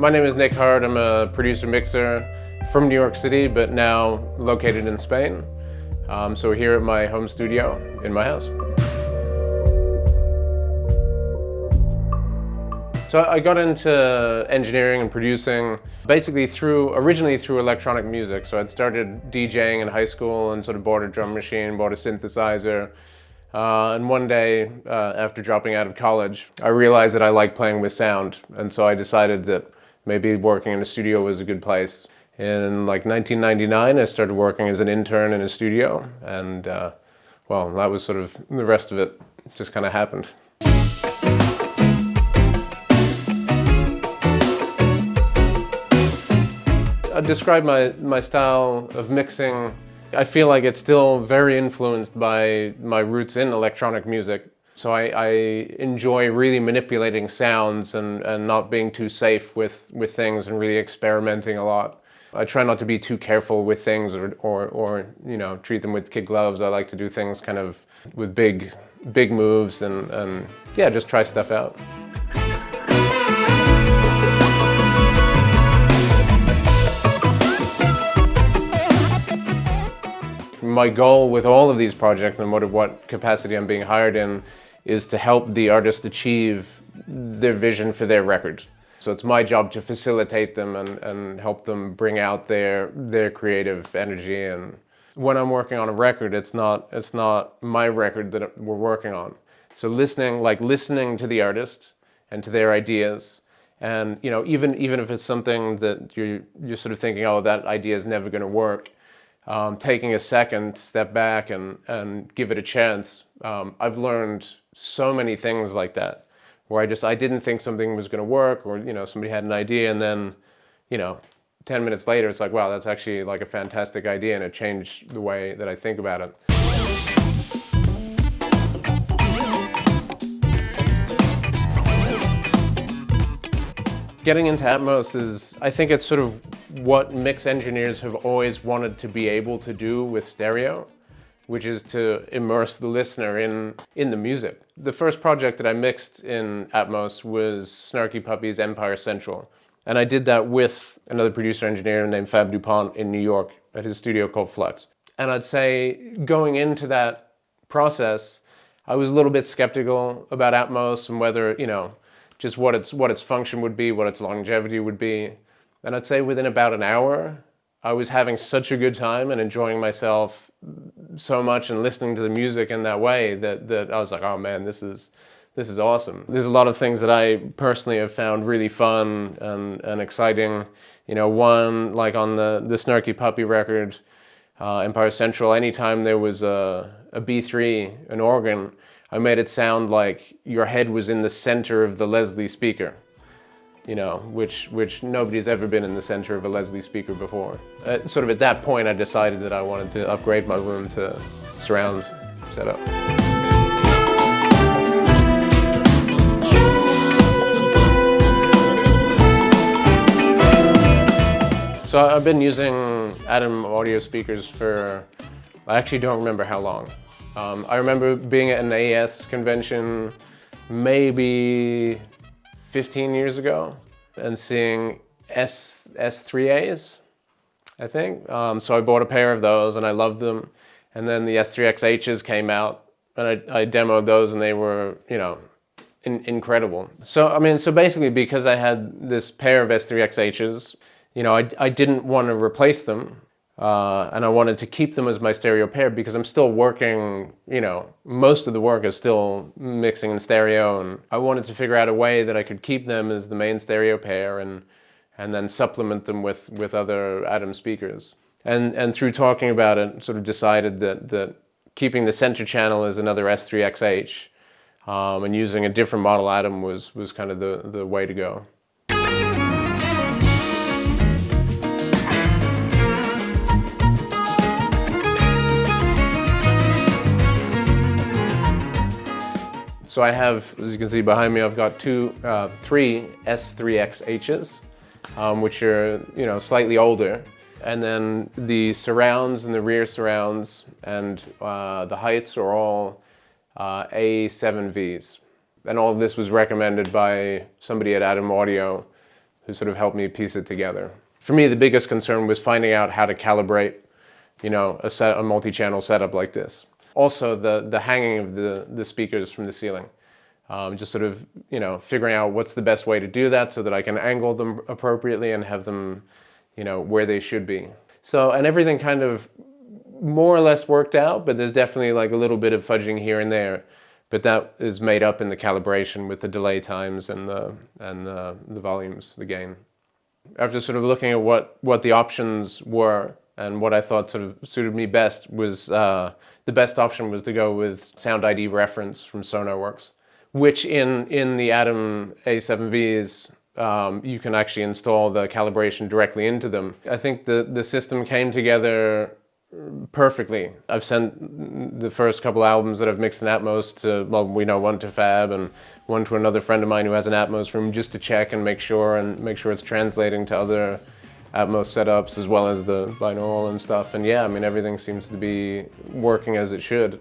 My name is Nic Hard. I'm a producer-mixer from New York City, but now located in Spain. So we're here at my home studio in my house. So I got into engineering and producing basically originally through electronic music. So I'd started DJing in high school and sort of bought a drum machine, bought a synthesizer. And one day, after dropping out of college, I realized that I liked playing with sound. And so I decided that maybe working in a studio was a good place. In like 1999, I started working as an intern in a studio. And well, that was sort of, the rest of it just kind of happened. I'd describe my style of mixing. I feel like it's still very influenced by my roots in electronic music. So I enjoy really manipulating sounds and not being too safe with things and really experimenting a lot. I try not to be too careful with things or you know, treat them with kid gloves. I like to do things kind of with big moves and yeah, just try stuff out. My goal with all of these projects and what capacity I'm being hired in is to help the artist achieve their vision for their record. So it's my job to facilitate them and help them bring out their creative energy. And when I'm working on a record, it's not my record that we're working on. So listening to the artist and to their ideas, and you know, even if it's something that you're sort of thinking, oh, that idea is never going to work. Taking a second, step back and give it a chance. I've learned so many things like that, where I didn't think something was going to work, or you know, somebody had an idea, and then, you know, 10 minutes later, it's like, wow, that's actually like a fantastic idea, and it changed the way that I think about it. Getting into Atmos is, I think it's sort of what mix engineers have always wanted to be able to do with stereo, which is to immerse the listener in the music. The first project that I mixed in Atmos was Snarky Puppy's Empire Central. And I did that with another producer engineer named Fab DuPont in New York at his studio called Flux. And I'd say going into that process, I was a little bit skeptical about Atmos and whether, you know, just what its function would be, what its longevity would be. And I'd say within about an hour, I was having such a good time and enjoying myself so much and listening to the music in that way that I was like, oh man, this is awesome. There's a lot of things that I personally have found really fun and exciting. You know, one, like on the Snarky Puppy record, Empire Central, anytime there was a B3, an organ, I made it sound like your head was in the center of the Leslie speaker, you know, which nobody's ever been in the center of a Leslie speaker before. Sort of at that point, I decided that I wanted to upgrade my room to surround setup. So I've been using Atom audio speakers for, I actually don't remember how long. I remember being at an AES convention maybe 15 years ago and seeing S3As, I think. So I bought a pair of those and I loved them. And then the S3XHs came out and I demoed those and they were, you know, incredible. So, I mean, so basically because I had this pair of S3XHs, you know, I didn't want to replace them. And I wanted to keep them as my stereo pair because I'm still working, you know, most of the work is still mixing in stereo, and I wanted to figure out a way that I could keep them as the main stereo pair and then supplement them with other Atom speakers. And through talking about it, sort of decided that keeping the center channel as another S3XH and using a different model Atom was kind of the way to go. So I have, as you can see behind me, I've got three S3XHs, which are, you know, slightly older. And then the surrounds and the rear surrounds and the heights are all A7Vs. And all of this was recommended by somebody at Atom Audio who sort of helped me piece it together. For me, the biggest concern was finding out how to calibrate, you know, a multi-channel setup like this. Also, the hanging of the speakers from the ceiling. Just sort of, you know, figuring out what's the best way to do that so that I can angle them appropriately and have them, you know, where they should be. So, and everything kind of more or less worked out, but there's definitely like a little bit of fudging here and there. But that is made up in the calibration with the delay times and the volumes, the gain. After sort of looking at what the options were and what I thought sort of suited me best was the best option was to go with Sound ID reference from SonarWorks, which in the Atom A7Vs you can actually install the calibration directly into them. I think the system came together perfectly. I've sent the first couple albums that I've mixed in Atmos to, well, we know one to Fab and one to another friend of mine who has an Atmos room just to check and make sure it's translating to other Atmos setups as well as the binaural and stuff. And yeah, I mean, everything seems to be working as it should.